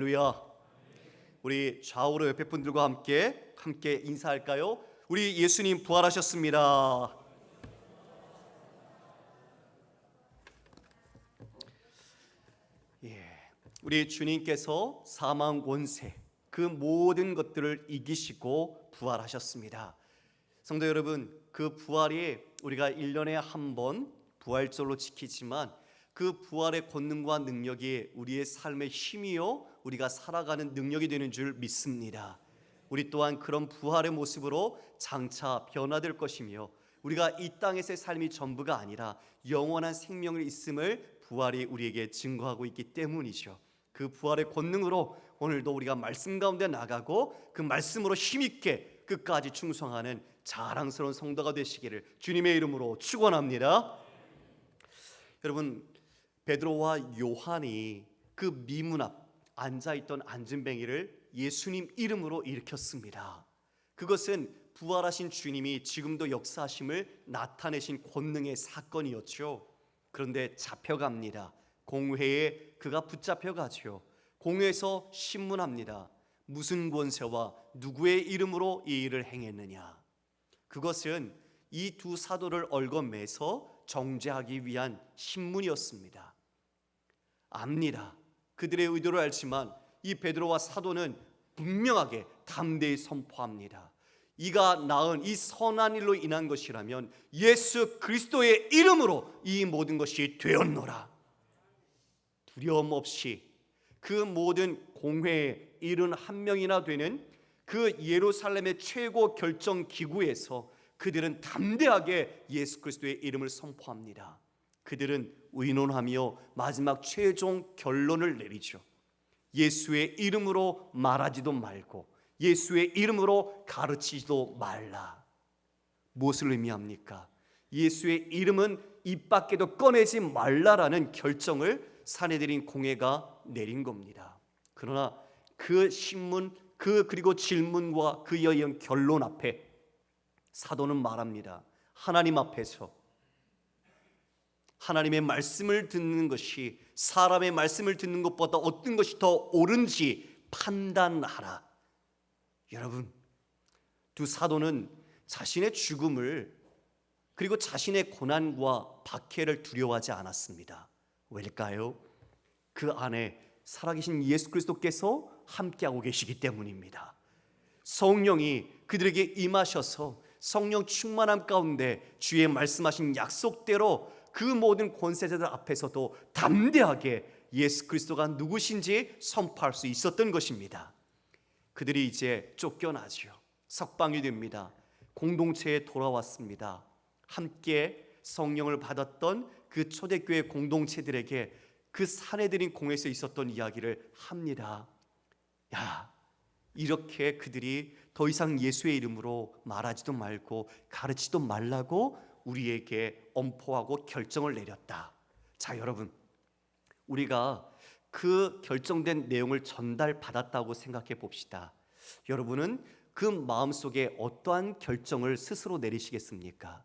할렐루야. 우리 좌우로 옆에 분들과 함께 인사할까요? 우리 예수님 부활하셨습니다. 우리 주님께서 사망 권세 그 모든 것들을 이기시고 부활하셨습니다. 성도 여러분, 그 부활이 우리가 1년에 한 번 부활절로 지키지만 그 부활의 권능과 능력이 우리의 삶의 힘이요 우리가 살아가는 능력이 되는 줄 믿습니다. 우리 또한 그런 부활의 모습으로 장차 변화될 것이며 우리가 이 땅에서의 삶이 전부가 아니라 영원한 생명을 있음을 부활이 우리에게 증거하고 있기 때문이죠. 그 부활의 권능으로 오늘도 우리가 말씀 가운데 나가고 그 말씀으로 힘있게 끝까지 충성하는 자랑스러운 성도가 되시기를 주님의 이름으로 축원합니다. 여러분, 베드로와 요한이 그 미문 앞 앉아있던 안진뱅이를 예수님 이름으로 일으켰습니다. 그것은 부활하신 주님이 지금도 역사하심을 나타내신 권능의 사건이었죠. 그런데 잡혀갑니다. 공회에 그가 붙잡혀가죠. 공회에서 신문합니다. 무슨 권세와 누구의 이름으로 이 일을 행했느냐. 그것은 이 두 사도를 얽어매서 정죄하기 위한 신문이었습니다. 압니다. 그들의 의도를 알지만 이 베드로와 사도는 분명하게 담대히 선포합니다. 이가 낳은 이 선한 일로 인한 것이라면 예수 그리스도의 이름으로 이 모든 것이 되었노라. 두려움 없이 그 모든 공회에 71명이나 되는 그 예루살렘의 최고 결정 기구에서 그들은 담대하게 예수 그리스도의 이름을 선포합니다. 그들은 의논하며 마지막 최종 결론을 내리죠. 예수의 이름으로 말하지도 말고 예수의 이름으로 가르치지도 말라. 무엇을 의미합니까? 예수의 이름은 입 밖에도 꺼내지 말라라는 결정을 사내들인 공회가 내린 겁니다. 그러나 그 신문 그리고 질문과 그에 의한 결론 앞에 사도는 말합니다. 하나님 앞에서 하나님의 말씀을 듣는 것이 사람의 말씀을 듣는 것보다 어떤 것이 더 옳은지 판단하라. 여러분, 두 사도는 자신의 죽음을 그리고 자신의 고난과 박해를 두려워하지 않았습니다. 왜일까요? 그 안에 살아계신 예수 그리스도께서 함께하고 계시기 때문입니다. 성령이 그들에게 임하셔서 성령 충만함 가운데 주의 말씀하신 약속대로 그 모든 권세자들 앞에서도 담대하게 예수 그리스도가 누구신지 선포할 수 있었던 것입니다. 그들이 이제 쫓겨나죠. 석방이 됩니다. 공동체에 돌아왔습니다. 함께 성령을 받았던 그 초대교회 공동체들에게 그 사내들인 공회에서 있었던 이야기를 합니다. 야, 이렇게 그들이 더 이상 예수의 이름으로 말하지도 말고 가르치도 말라고 우리에게 엄포하고 결정을 내렸다. 자, 여러분, 우리가 그 결정된 내용을 전달받았다고 생각해 봅시다. 여러분은 그 마음속에 어떠한 결정을 스스로 내리시겠습니까?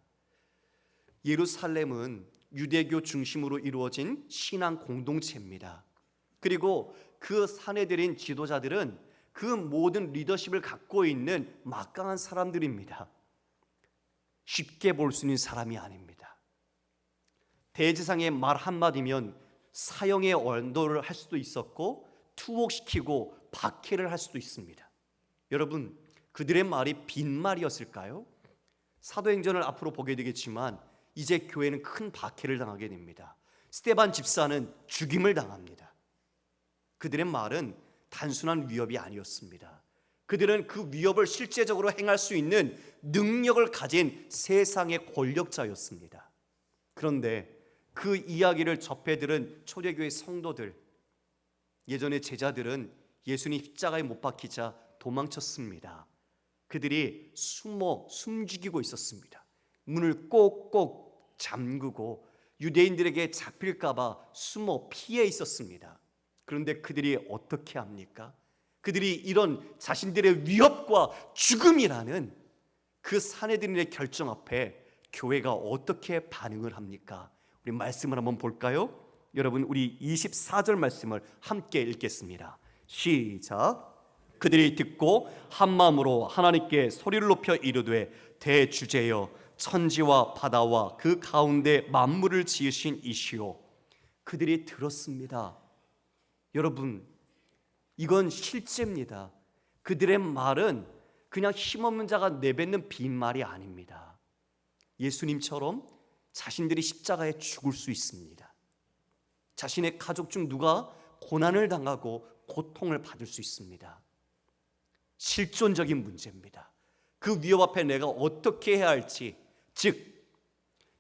예루살렘은 유대교 중심으로 이루어진 신앙 공동체입니다. 그리고 그 사내들인 지도자들은 그 모든 리더십을 갖고 있는 막강한 사람들입니다. 쉽게 볼 수 있는 사람이 아닙니다. 대제사장의 말 한마디면 사형의 언도를 할 수도 있었고 투옥시키고 박해를 할 수도 있습니다. 여러분, 그들의 말이 빈말이었을까요? 사도행전을 앞으로 보게 되겠지만 이제 교회는 큰 박해를 당하게 됩니다. 스데반 집사는 죽임을 당합니다. 그들의 말은 단순한 위협이 아니었습니다. 그들은 그 위협을 실제적으로 행할 수 있는 능력을 가진 세상의 권력자였습니다. 그런데 그 이야기를 접해 들은 초대교회 성도들, 예전의 제자들은 예수님 십자가에 못 박히자 도망쳤습니다. 그들이 숨죽이고 있었습니다. 문을 꼭꼭 잠그고 유대인들에게 잡힐까봐 숨어 피해 있었습니다. 그런데 그들이 어떻게 합니까? 그들이 이런 자신들의 위협과 죽음이라는 그 사내들의 결정 앞에 교회가 어떻게 반응을 합니까? 우리 말씀을 한번 볼까요? 여러분, 우리 24절 말씀을 함께 읽겠습니다. 시작. 그들이 듣고 한 마음으로 하나님께 소리를 높여 이르되 대주제여 천지와 바다와 그 가운데 만물을 지으신 이시오. 그들이 들었습니다. 여러분, 이건 실제입니다. 그들의 말은 그냥 힘없는 자가 내뱉는 빈말이 아닙니다. 예수님처럼 자신들이 십자가에 죽을 수 있습니다. 자신의 가족 중 누가 고난을 당하고 고통을 받을 수 있습니다. 실존적인 문제입니다. 그 위협 앞에 내가 어떻게 해야 할지, 즉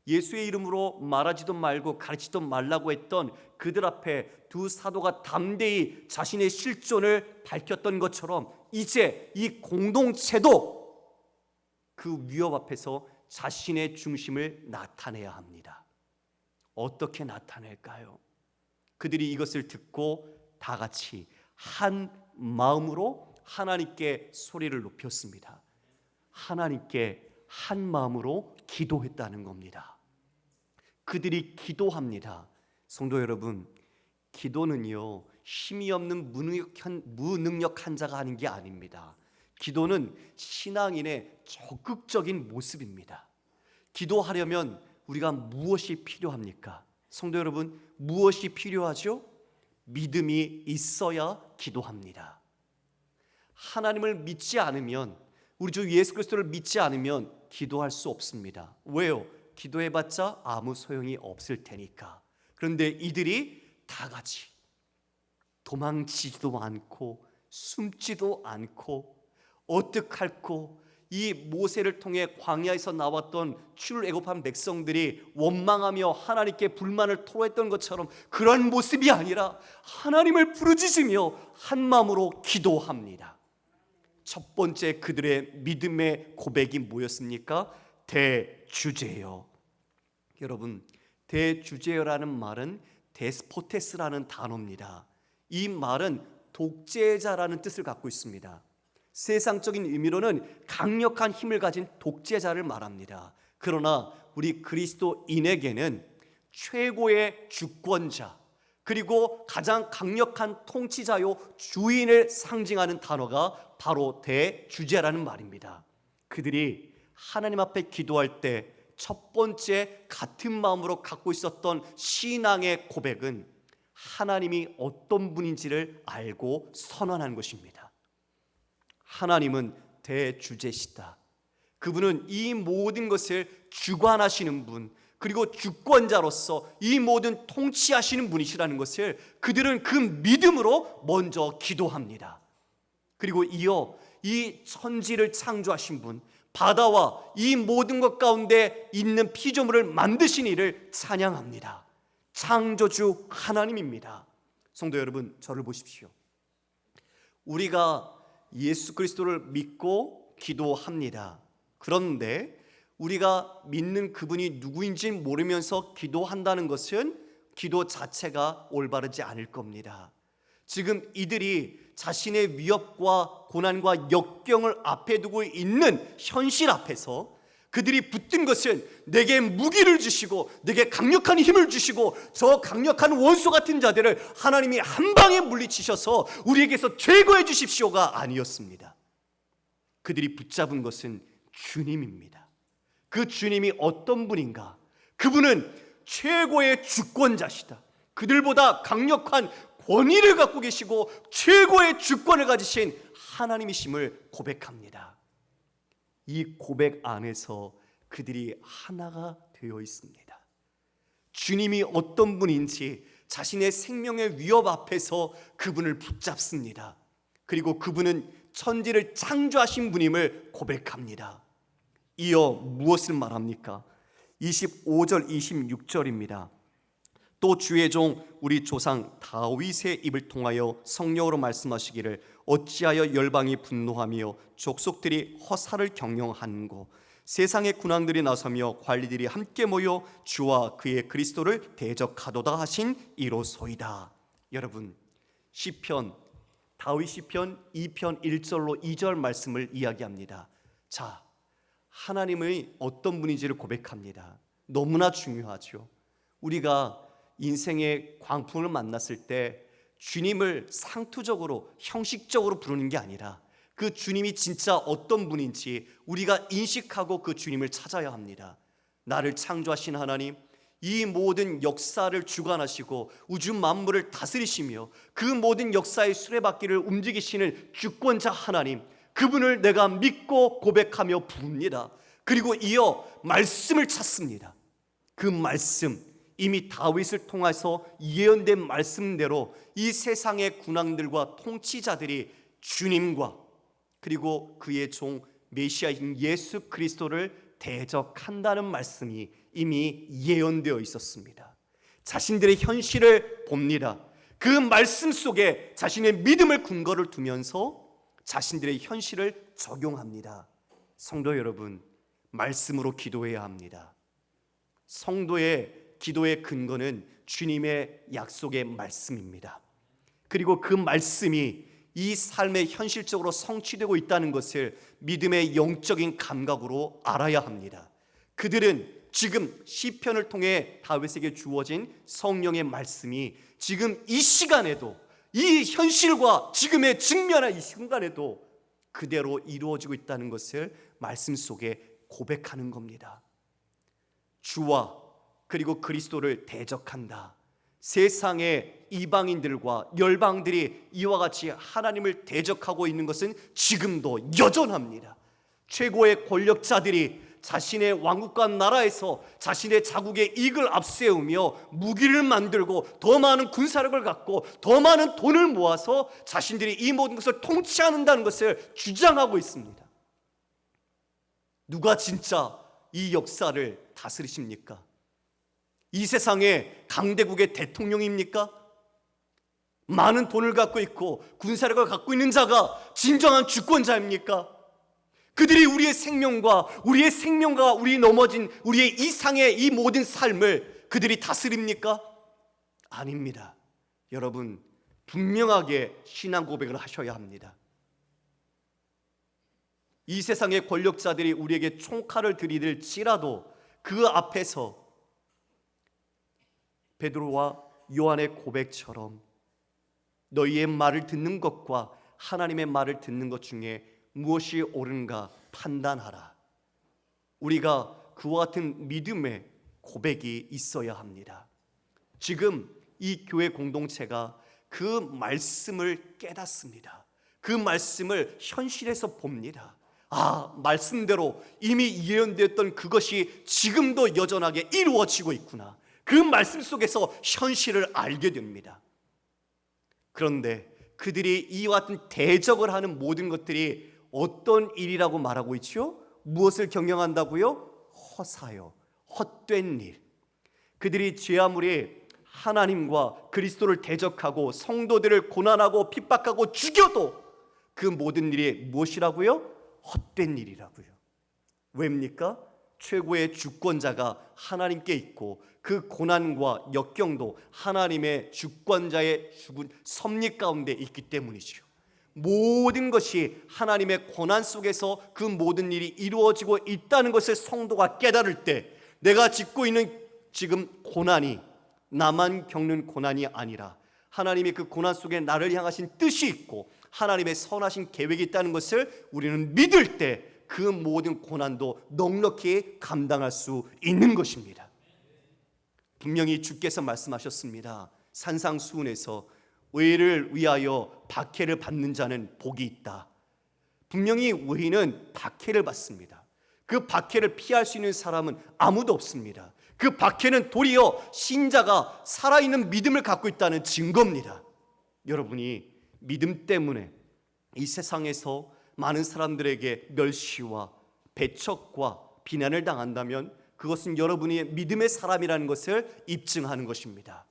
예수의 이름으로 말하지도 말고 가르치지도 말라고 했던 그들 앞에 두 사도가 담대히 자신의 실존을 밝혔던 것처럼 이제 이 공동체도 그 위협 앞에서 자신의 중심을 나타내야 합니다. 어떻게 나타낼까요? 그들이 이것을 듣고 다 같이 한 마음으로 하나님께 소리를 높였습니다. 하나님께 한 마음으로 기도했다는 겁니다. 그들이 기도합니다. 성도 여러분, 기도는요 힘이 없는 무능력한 자가 하는 게 아닙니다. 기도는 신앙인의 적극적인 모습입니다. 기도하려면 우리가 무엇이 필요합니까? 성도 여러분, 무엇이 필요하죠? 믿음이 있어야 기도합니다. 하나님을 믿지 않으면, 우리 주 예수 그리스도를 믿지 않으면 기도할 수 없습니다. 왜요? 기도해봤자 아무 소용이 없을 테니까. 그런데 이들이 다 같이 도망치지도 않고 숨지도 않고 어떡할꼬, 이 모세를 통해 광야에서 나왔던 출애굽한 백성들이 원망하며 하나님께 불만을 토로했던 것처럼 그런 모습이 아니라 하나님을 부르짖으며 한 마음으로 기도합니다. 첫 번째 그들의 믿음의 고백이 뭐였습니까? 대주제여. 여러분, 대주제여라는 말은 데스포테스라는 단어입니다. 이 말은 독재자라는 뜻을 갖고 있습니다. 세상적인 의미로는 강력한 힘을 가진 독재자를 말합니다. 그러나 우리 그리스도인에게는 최고의 주권자, 그리고 가장 강력한 통치자요 주인을 상징하는 단어가 바로 대주제라는 말입니다. 그들이 하나님 앞에 기도할 때 첫 번째 같은 마음으로 갖고 있었던 신앙의 고백은 하나님이 어떤 분인지를 알고 선언한 것입니다. 하나님은 대주제시다. 그분은 이 모든 것을 주관하시는 분, 그리고 주권자로서 이 모든 통치하시는 분이시라는 것을 그들은 그 믿음으로 먼저 기도합니다. 그리고 이어 이 천지를 창조하신 분, 바다와 이 모든 것 가운데 있는 피조물을 만드신 이를 찬양합니다. 창조주 하나님입니다. 성도 여러분, 저를 보십시오. 우리가 예수 그리스도를 믿고 기도합니다. 그런데 우리가 믿는 그분이 누구인지 모르면서 기도한다는 것은 기도 자체가 올바르지 않을 겁니다. 지금 이들이 자신의 위협과 고난과 역경을 앞에 두고 있는 현실 앞에서 그들이 붙든 것은 내게 무기를 주시고 내게 강력한 힘을 주시고 저 강력한 원수 같은 자들을 하나님이 한 방에 물리치셔서 우리에게서 제거해 주십시오가 아니었습니다. 그들이 붙잡은 것은 주님입니다. 그 주님이 어떤 분인가? 그분은 최고의 주권자시다. 그들보다 강력한 권위를 갖고 계시고 최고의 주권을 가지신 하나님이심을 고백합니다. 이 고백 안에서 그들이 하나가 되어 있습니다. 주님이 어떤 분인지 자신의 생명의 위협 앞에서 그분을 붙잡습니다. 그리고 그분은 천지를 창조하신 분임을 고백합니다. 이어 무엇을 말합니까? 25절 26절입니다. 또 주의 종 우리 조상 다윗의 입을 통하여 성령으로 말씀하시기를 어찌하여 열방이 분노하며 족속들이 허사를 경영하는고 세상의 군왕들이 나서며 관리들이 함께 모여 주와 그의 그리스도를 대적하도다 하신 이로소이다. 여러분, 시편 다윗 시편 2편 1절로 2절 말씀을 이야기합니다. 자, 하나님의 어떤 분인지를 고백합니다. 너무나 중요하죠. 우리가 인생의 광풍을 만났을 때 주님을 상투적으로 형식적으로 부르는 게 아니라 그 주님이 진짜 어떤 분인지 우리가 인식하고 그 주님을 찾아야 합니다. 나를 창조하신 하나님, 이 모든 역사를 주관하시고 우주 만물을 다스리시며 그 모든 역사의 수레바퀴를 움직이시는 주권자 하나님, 그분을 내가 믿고 고백하며 부릅니다. 그리고 이어 말씀을 찾습니다. 그 말씀, 이미 다윗을 통해서 예언된 말씀대로 이 세상의 군왕들과 통치자들이 주님과 그리고 그의 종 메시아인 예수 그리스도를 대적한다는 말씀이 이미 예언되어 있었습니다. 자신들의 현실을 봅니다. 그 말씀 속에 자신의 믿음을 근거를 두면서 자신들의 현실을 적용합니다. 성도 여러분, 말씀으로 기도해야 합니다. 성도의 기도의 근거는 주님의 약속의 말씀입니다. 그리고 그 말씀이 이 삶에 현실적으로 성취되고 있다는 것을 믿음의 영적인 감각으로 알아야 합니다. 그들은 지금 시편을 통해 다윗에게 주어진 성령의 말씀이 지금 이 시간에도, 이 현실과 지금의 직면한 이 순간에도 그대로 이루어지고 있다는 것을 말씀 속에 고백하는 겁니다. 주와 그리고 그리스도를 대적한다. 세상의 이방인들과 열방들이 이와 같이 하나님을 대적하고 있는 것은 지금도 여전합니다. 최고의 권력자들이 자신의 왕국과 나라에서 자신의 자국의 이익을 앞세우며 무기를 만들고 더 많은 군사력을 갖고 더 많은 돈을 모아서 자신들이 이 모든 것을 통치한다는 것을 주장하고 있습니다. 누가 진짜 이 역사를 다스리십니까? 이 세상의 강대국의 대통령입니까? 많은 돈을 갖고 있고 군사력을 갖고 있는 자가 진정한 주권자입니까? 그들이 우리의 생명과 우리 넘어진 우리의 이상의 이 모든 삶을 그들이 다스립니까? 아닙니다. 여러분, 분명하게 신앙 고백을 하셔야 합니다. 이 세상의 권력자들이 우리에게 총칼을 들이댈지라도 그 앞에서 베드로와 요한의 고백처럼 너희의 말을 듣는 것과 하나님의 말을 듣는 것 중에 무엇이 옳은가 판단하라. 우리가 그와 같은 믿음의 고백이 있어야 합니다. 지금 이 교회 공동체가 그 말씀을 깨닫습니다. 그 말씀을 현실에서 봅니다. 말씀대로 이미 예언되었던 그것이 지금도 여전하게 이루어지고 있구나. 그 말씀 속에서 현실을 알게 됩니다. 그런데 그들이 이와 같은 대적을 하는 모든 것들이 어떤 일이라고 말하고 있죠? 무엇을 경영한다고요? 허사요, 헛된 일. 그들이 죄 아무리 하나님과 그리스도를 대적하고 성도들을 고난하고 핍박하고 죽여도 그 모든 일이 무엇이라고요? 헛된 일이라고요. 왜입니까? 최고의 주권자가 하나님께 있고 그 고난과 역경도 하나님의 주권자의 죽은 섭리 가운데 있기 때문이죠. 모든 것이 하나님의 고난 속에서 그 모든 일이 이루어지고 있다는 것을 성도가 깨달을 때 내가 짓고 있는 지금 고난이 나만 겪는 고난이 아니라 하나님의 그 고난 속에 나를 향하신 뜻이 있고 하나님의 선하신 계획이 있다는 것을 우리는 믿을 때 그 모든 고난도 넉넉히 감당할 수 있는 것입니다. 분명히 주께서 말씀하셨습니다. 산상수훈에서 의를 위하여 박해를 받는 자는 복이 있다. 분명히 의인은 박해를 받습니다. 그 박해를 피할 수 있는 사람은 아무도 없습니다. 그 박해는 도리어 신자가 살아있는 믿음을 갖고 있다는 증거입니다. 여러분이 믿음 때문에 이 세상에서 많은 사람들에게 멸시와 배척과 비난을 당한다면 그것은 여러분이 믿음의 사람이라는 것을 입증하는 것입니다.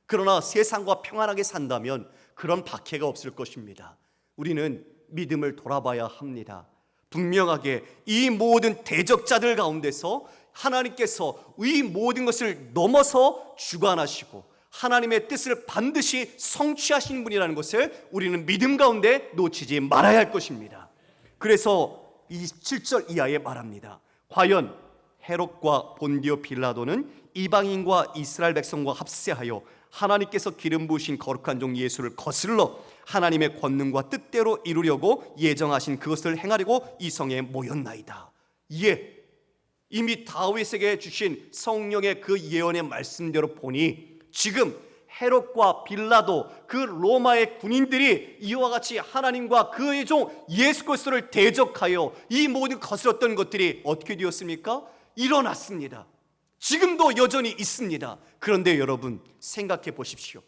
그러나 세상과 평안하게 산다면 그런 박해가 없을 것입니다. 우리는 믿음을 돌아봐야 합니다. 분명하게 이 모든 대적자들 가운데서 하나님께서 이 모든 것을 넘어서 주관하시고 하나님의 뜻을 반드시 성취하시는 분이라는 것을 우리는 믿음 가운데 놓치지 말아야 할 것입니다. 그래서 27절 이하에 말합니다. 과연 헤롯과 본디오 빌라도는 이방인과 이스라엘 백성과 합세하여 하나님께서 기름 부으신 거룩한 종 예수를 거슬러 하나님의 권능과 뜻대로 이루려고 예정하신 그것을 행하려고 이 성에 모였나이다. 예, 이미 다윗에게 주신 성령의 그 예언의 말씀대로 보니 지금 헤롯과 빌라도 그 로마의 군인들이 이와 같이 하나님과 그의 종 예수 그리스도를 대적하여 이 모든 거스렸던 것들이 어떻게 되었습니까? 일어났습니다. 지금도 여전히 있습니다. 그런데 여러분 생각해 보십시오.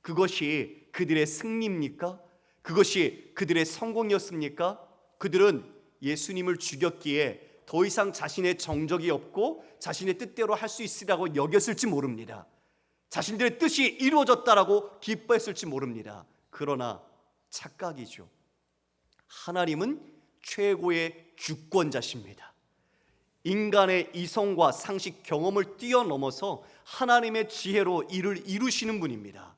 그것이 그들의 승리입니까? 그것이 그들의 성공이었습니까? 그들은 예수님을 죽였기에 더 이상 자신의 정적이 없고 자신의 뜻대로 할 수 있으라고 여겼을지 모릅니다. 자신들의 뜻이 이루어졌다라고 기뻐했을지 모릅니다. 그러나 착각이죠. 하나님은 최고의 주권자십니다. 인간의 이성과 상식, 경험을 뛰어넘어서 하나님의 지혜로 일을 이루시는 분입니다.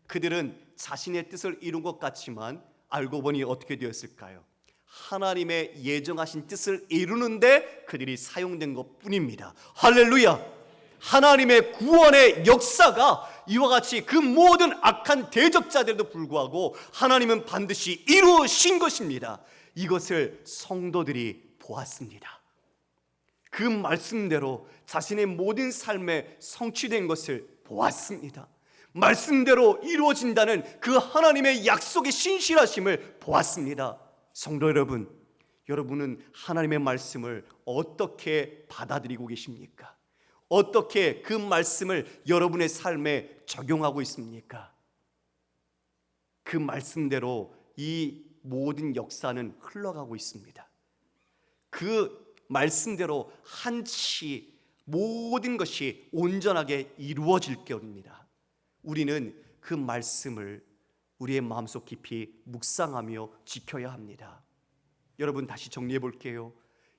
그들은 자신의 뜻을 이룬 것 같지만 알고 보니 어떻게 되었을까요? 하나님의 예정하신 뜻을 이루는데 그들이 사용된 것뿐입니다. 할렐루야! 하나님의 구원의 역사가 이와 같이 그 모든 악한 대적자들에도 불구하고 하나님은 반드시 이루신 것입니다. 이것을 성도들이 보았습니다. 그 말씀대로 자신의 모든 삶에 성취된 것을 보았습니다. 말씀대로 이루어진다는 그 하나님의 약속의 신실하심을 보았습니다. 성도 여러분, 여러분은 하나님의 말씀을 어떻게 받아들이고 계십니까? 어떻게 그 말씀을 여러분의 삶에 적용하고 있습니까? 그 말씀대로 이 모든 역사는 흘러가고 있습니다. 그 말씀대로 한치 모든 것이 온전하게 이루어질 겁니다. 우리는 그 말씀을 우리의 마음속 깊이 묵상하며 지켜야 합니다. 여러분 다시 정리해 볼게요.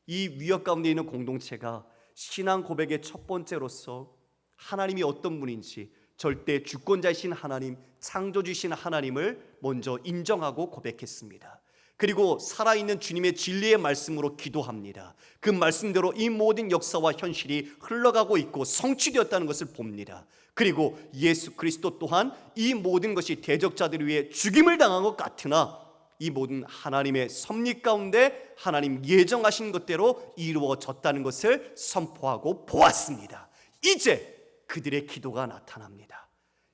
이 위협 가운데 있는 공동체가 신앙 고백의 첫 번째로서 하나님이 어떤 분인지, 절대 주권자이신 하나님, 창조주이신 하나님을 먼저 인정하고 고백했습니다. 그리고 살아있는 주님의 진리의 말씀으로 기도합니다. 그 말씀대로 이 모든 역사와 현실이 흘러가고 있고 성취되었다는 것을 봅니다. 그리고 예수 그리스도 또한 이 모든 것이 대적자들을 위해 죽임을 당한 것 같으나 이 모든 하나님의 섭리 가운데 하나님 예정하신 것대로 이루어졌다는 것을 선포하고 보았습니다. 이제 그들의 기도가 나타납니다.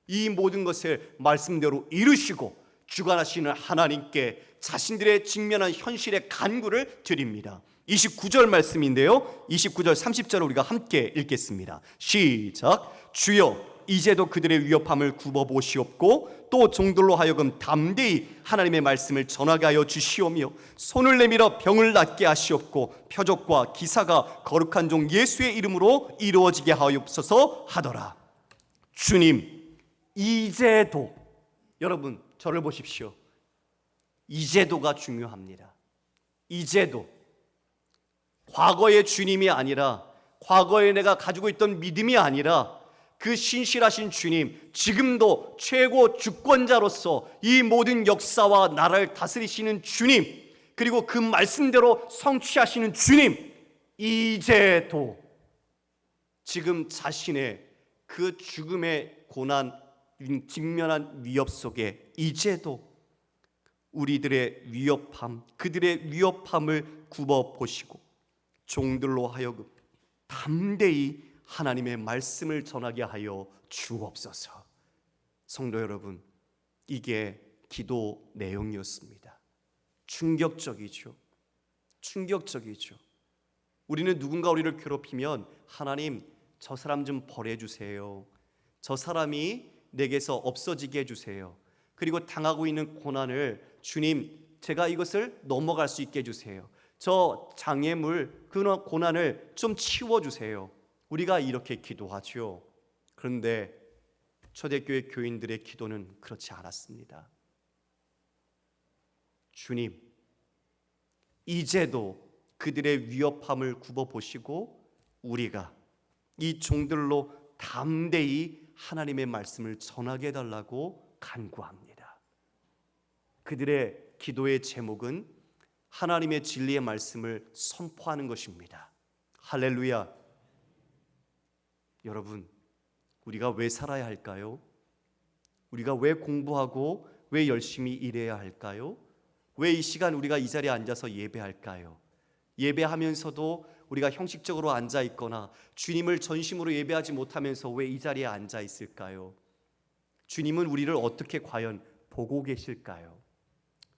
이 모든 것을 말씀대로 이루시고 주관하시는 하나님께 자신들의 직면한 현실의 간구를 드립니다. 29절 말씀인데요, 29절 30절을 우리가 함께 읽겠습니다. 시작. 주여 이제도 그들의 위협함을 굽어보시옵고 또 종들로 하여금 담대히 하나님의 말씀을 전하게 하여 주시오며 손을 내밀어 병을 낫게 하시옵고 표적과 기사가 거룩한 종 예수의 이름으로 이루어지게 하옵소서 하더라. 주님, 이제도, 여러분 저를 보십시오. 이제도가 중요합니다. 이제도. 과거의 주님이 아니라, 과거에 내가 가지고 있던 믿음이 아니라 그 신실하신 주님, 지금도 최고 주권자로서 이 모든 역사와 나라를 다스리시는 주님, 그리고 그 말씀대로 성취하시는 주님, 이제도 지금 자신의 그 죽음의 고난, 직면한 위협 속에 이제도 우리들의 위협함, 그들의 위협함을 굽어보시고 종들로 하여금 담대히 하나님의 말씀을 전하게 하여 주옵소서. 성도 여러분, 이게 기도 내용이었습니다. 충격적이죠. 충격적이죠. 우리는 누군가 우리를 괴롭히면 하나님 저 사람 좀 벌해주세요. 저 사람이 내게서 없어지게 해주세요. 그리고 당하고 있는 고난을 주님 제가 이것을 넘어갈 수 있게 해주세요. 저 장애물, 그 고난을 좀 치워주세요. 우리가 이렇게 기도하죠. 그런데 초대교회 교인들의 기도는 그렇지 않았습니다. 주님, 이제도 그들의 위협함을 굽어보시고 우리가 이 종들로 담대히 하나님의 말씀을 전하게 해달라고 간구합니다. 그들의 기도의 제목은 하나님의 진리의 말씀을 선포하는 것입니다. 할렐루야. 여러분, 우리가 왜 살아야 할까요? 우리가 왜 공부하고 왜 열심히 일해야 할까요? 왜 이 시간 우리가 이 자리에 앉아서 예배할까요? 예배하면서도 우리가 형식적으로 앉아 있거나 주님을 전심으로 예배하지 못하면서 왜 이 자리에 앉아 있을까요? 주님은 우리를 어떻게 과연 보고 계실까요?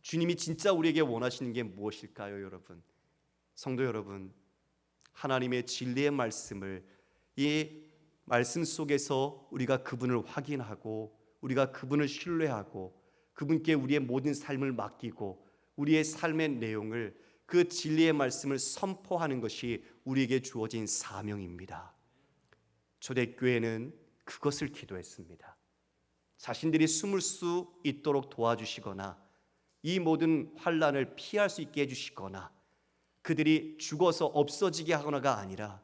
주님이 진짜 우리에게 원하시는 게 무엇일까요, 여러분? 성도 여러분, 하나님의 진리의 말씀을, 이 말씀 속에서 우리가 그분을 확인하고 우리가 그분을 신뢰하고 그분께 우리의 모든 삶을 맡기고 우리의 삶의 내용을, 그 진리의 말씀을 선포하는 것이 우리에게 주어진 사명입니다. 초대교회는 그것을 기도했습니다. 자신들이 숨을 수 있도록 도와주시거나 이 모든 환난을 피할 수 있게 해주시거나 그들이 죽어서 없어지게 하거나가 아니라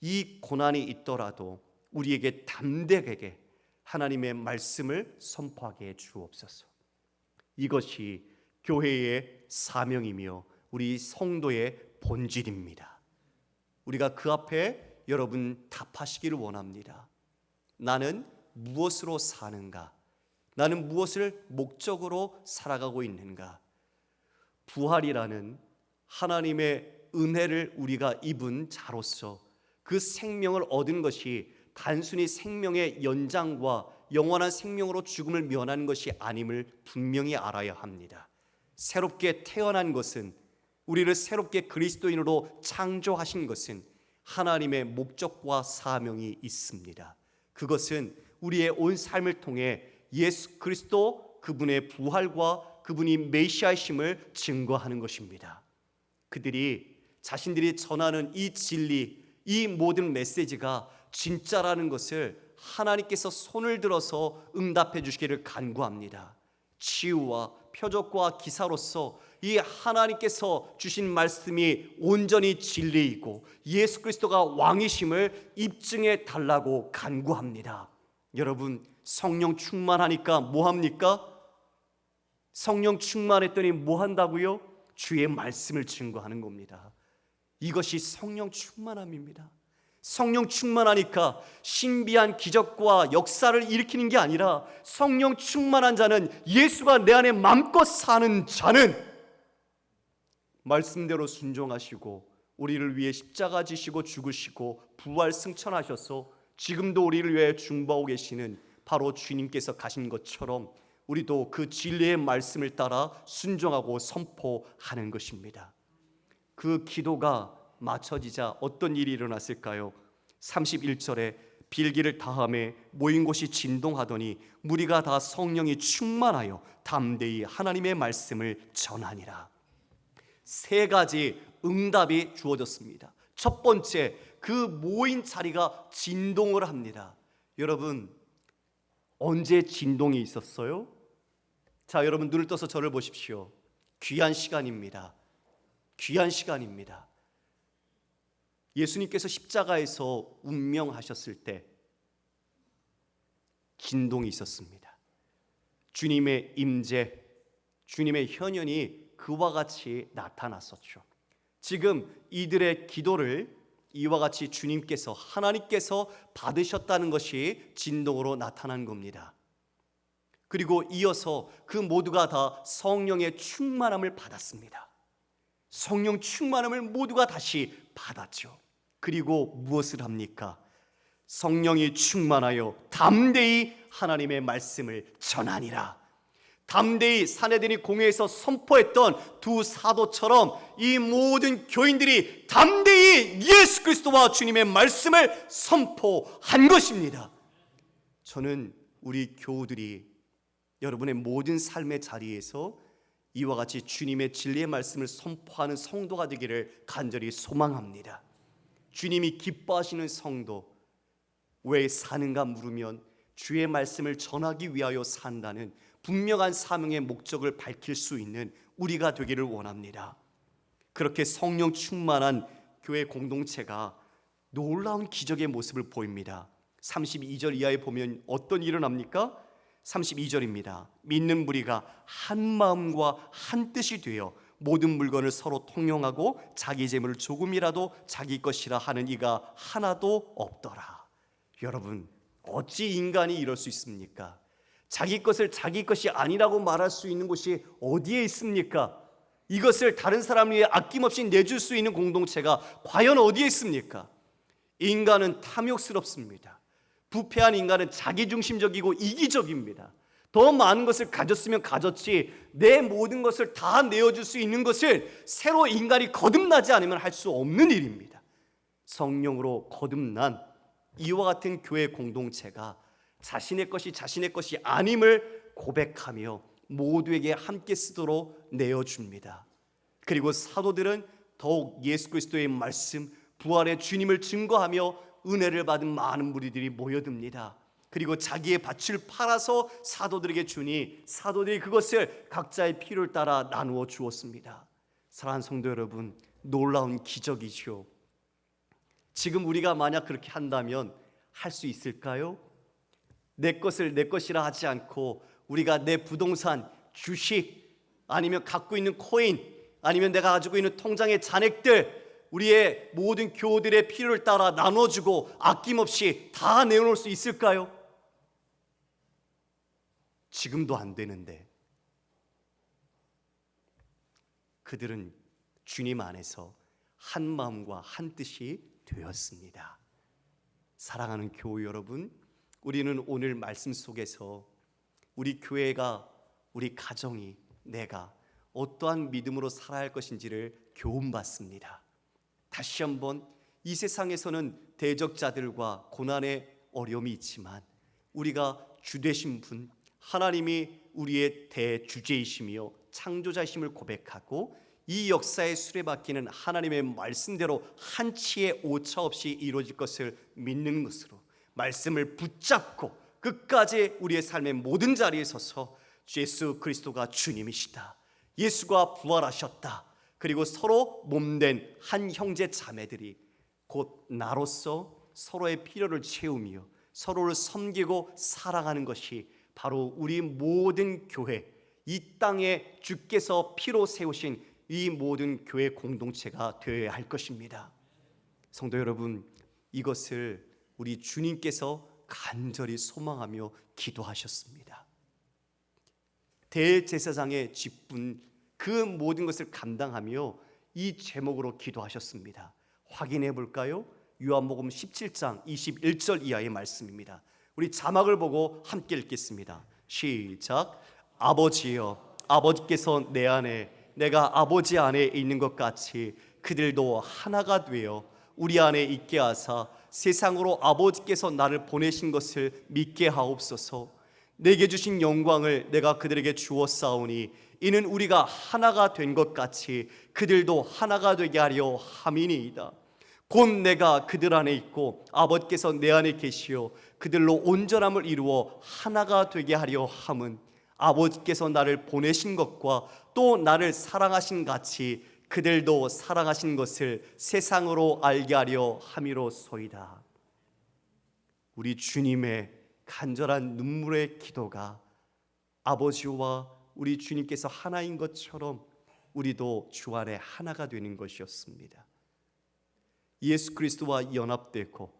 이 고난이 있더라도 우리에게 담대하게 하나님의 말씀을 선포하게 해 주옵소서. 이것이 교회의 사명이며 우리 성도의 본질입니다. 우리가 그 앞에 여러분 답하시기를 원합니다. 나는 무엇으로 사는가? 나는 무엇을 목적으로 살아가고 있는가? 부활이라는 하나님의 은혜를 우리가 입은 자로서 그 생명을 얻은 것이 단순히 생명의 연장과 영원한 생명으로 죽음을 면하는 것이 아님을 분명히 알아야 합니다. 새롭게 태어난 것은, 우리를 새롭게 그리스도인으로 창조하신 것은 하나님의 목적과 사명이 있습니다. 그것은 우리의 온 삶을 통해 예수 그리스도 그분의 부활과 그분이 메시아이심을 증거하는 것입니다. 그들이 자신들이 전하는 이 진리, 이 모든 메시지가 진짜라는 것을 하나님께서 손을 들어서 응답해 주시기를 간구합니다. 치유와 표적과 기사로서 이 하나님께서 주신 말씀이 온전히 진리이고 예수 그리스도가 왕이심을 입증해 달라고 간구합니다. 여러분, 성령 충만하니까 뭐합니까? 성령 충만했더니 뭐 한다고요? 주의 말씀을 증거하는 겁니다. 이것이 성령 충만함입니다. 성령 충만하니까 신비한 기적과 역사를 일으키는 게 아니라 성령 충만한 자는, 예수가 내 안에 맘껏 사는 자는 말씀대로 순종하시고 우리를 위해 십자가 지시고 죽으시고 부활 승천하셔서 지금도 우리를 위해 중보하고 계시는 바로 주님께서 가신 것처럼 우리도 그 진리의 말씀을 따라 순종하고 선포하는 것입니다. 그 기도가 맞춰지자 어떤 일이 일어났을까요? 31절에 빌기를 다함에 모인 곳이 진동하더니 무리가 다 성령이 충만하여 담대히 하나님의 말씀을 전하니라. 세 가지 응답이 주어졌습니다. 첫 번째, 그 모인 자리가 진동을 합니다. 여러분, 언제 진동이 있었어요? 자, 여러분 눈을 떠서 저를 보십시오. 귀한 시간입니다. 귀한 시간입니다. 예수님께서 십자가에서 운명하셨을 때 진동이 있었습니다. 주님의 임재, 주님의 현현이 그와 같이 나타났었죠. 지금 이들의 기도를 이와 같이 주님께서, 하나님께서 받으셨다는 것이 진동으로 나타난 겁니다. 그리고 이어서 그 모두가 다 성령의 충만함을 받았습니다. 성령 충만함을 모두가 다시 받았죠. 그리고 무엇을 합니까? 성령이 충만하여 담대히 하나님의 말씀을 전하니라. 담대히 사내들이 공회에서 선포했던 두 사도처럼 이 모든 교인들이 담대히 예수 그리스도와 주님의 말씀을 선포한 것입니다. 저는 우리 교우들이 여러분의 모든 삶의 자리에서 이와 같이 주님의 진리의 말씀을 선포하는 성도가 되기를 간절히 소망합니다. 주님이 기뻐하시는 성도, 왜 사는가 물으면 주의 말씀을 전하기 위하여 산다는 분명한 사명의 목적을 밝힐 수 있는 우리가 되기를 원합니다. 그렇게 성령 충만한 교회 공동체가 놀라운 기적의 모습을 보입니다. 32절 이하에 보면 어떤 일이 일어납니까? 32절입니다. 믿는 무리가 한 마음과 한 뜻이 되어 모든 물건을 서로 통용하고 자기 재물을 조금이라도 자기 것이라 하는 이가 하나도 없더라. 여러분, 어찌 인간이 이럴 수 있습니까? 자기 것을 자기 것이 아니라고 말할 수 있는 곳이 어디에 있습니까? 이것을 다른 사람 위해 아낌없이 내줄 수 있는 공동체가 과연 어디에 있습니까? 인간은 탐욕스럽습니다. 부패한 인간은 자기중심적이고 이기적입니다. 더 많은 것을 가졌으면 가졌지 내 모든 것을 다 내어줄 수 있는 것을 새로 인간이 거듭나지 않으면 할 수 없는 일입니다. 성령으로 거듭난 이와 같은 교회 공동체가 자신의 것이 아님을 고백하며 모두에게 함께 쓰도록 내어줍니다. 그리고 사도들은 더욱 예수 그리스도의 말씀, 부활의 주님을 증거하며 은혜를 받은 많은 무리들이 모여듭니다. 그리고 자기의 밭을 팔아서 사도들에게 주니 사도들이 그것을 각자의 필요를 따라 나누어 주었습니다. 사랑하는 성도 여러분, 놀라운 기적이죠. 지금 우리가 만약 그렇게 한다면 할 수 있을까요? 내 것을 내 것이라 하지 않고 우리가 내 부동산, 주식, 아니면 갖고 있는 코인, 아니면 내가 가지고 있는 통장의 잔액들, 우리의 모든 교우들의 필요를 따라 나눠주고 아낌없이 다 내어놓을 수 있을까요? 지금도 안 되는데 그들은 주님 안에서 한 마음과 한 뜻이 되었습니다. 사랑하는 교우 여러분, 우리는 오늘 말씀 속에서 우리 교회가, 우리 가정이, 내가 어떠한 믿음으로 살아야 할 것인지를 교훈받습니다. 다시 한번 이 세상에서는 대적자들과 고난의 어려움이 있지만 우리가 주되신 분, 하나님이 우리의 대주제이시며 창조자이심을 고백하고 이 역사의 수레바퀴는 하나님의 말씀대로 한치의 오차 없이 이루어질 것을 믿는 것으로 말씀을 붙잡고 끝까지 우리의 삶의 모든 자리에 서서 예수 그리스도가 주님이시다, 예수가 부활하셨다, 그리고 서로 몸된 한 형제 자매들이 곧 나로서 서로의 필요를 채우며 서로를 섬기고 사랑하는 것이 바로 우리 모든 교회, 이 땅에 주께서 피로 세우신 이 모든 교회 공동체가 되어야 할 것입니다. 성도 여러분, 이것을 우리 주님께서 간절히 소망하며 기도하셨습니다. 대제사장의 직분, 그 모든 것을 감당하며 이 제목으로 기도하셨습니다. 확인해 볼까요? 요한복음 17장 21절 이하의 말씀입니다. 우리 자막을 보고 함께 읽겠습니다. 시작. 아버지여, 아버지께서 내 안에, 내가 아버지 안에 있는 것 같이 그들도 하나가 되어 우리 안에 있게 하사 세상으로 아버지께서 나를 보내신 것을 믿게 하옵소서. 내게 주신 영광을 내가 그들에게 주었사오니 이는 우리가 하나가 된 것 같이 그들도 하나가 되게 하려 함이니이다. 곧 내가 그들 안에 있고 아버지께서 내 안에 계시어 그들로 온전함을 이루어 하나가 되게 하려 함은 아버지께서 나를 보내신 것과 또 나를 사랑하신 같이 그들도 사랑하신 것을 세상으로 알게 하려 함이로소이다. 우리 주님의 간절한 눈물의 기도가 아버지와 우리 주님께서 하나인 것처럼 우리도 주 안에 하나가 되는 것이었습니다. 예수 그리스도와 연합되고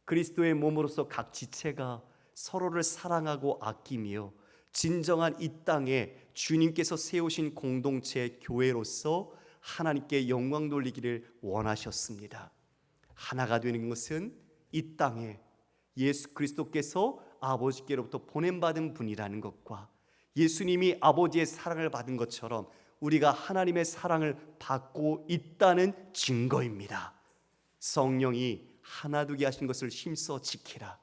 그리스도의 몸으로서 각 지체가 서로를 사랑하고 아끼며 진정한 이 땅에 주님께서 세우신 공동체 교회로서 하나님께 영광 돌리기를 원하셨습니다. 하나가 되는 것은 이 땅에 예수 그리스도께서 아버지께로부터 보냄받은 분이라는 것과 예수님이 아버지의 사랑을 받은 것처럼 우리가 하나님의 사랑을 받고 있다는 증거입니다. 성령이 하나 되게 하신 것을 힘써 지키라.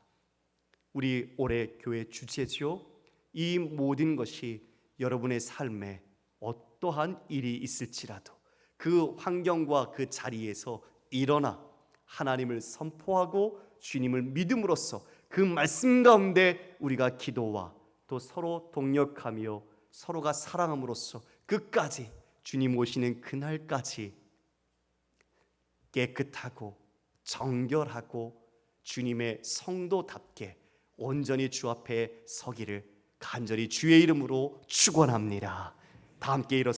우리 올해 교회 주제죠. 이 모든 것이 여러분의 삶에 어떠한 일이 있을지라도 그 환경과 그 자리에서 일어나 하나님을 선포하고 주님을 믿음으로써 그 말씀 가운데 우리가 기도와 또 서로 동력하며 서로가 사랑함으로써 끝까지 주님 오시는 그날까지 깨끗하고 정결하고 주님의 성도답게 온전히 주 앞에 서기를 간절히 주의 이름으로 축원합니다. 다 함께 일어서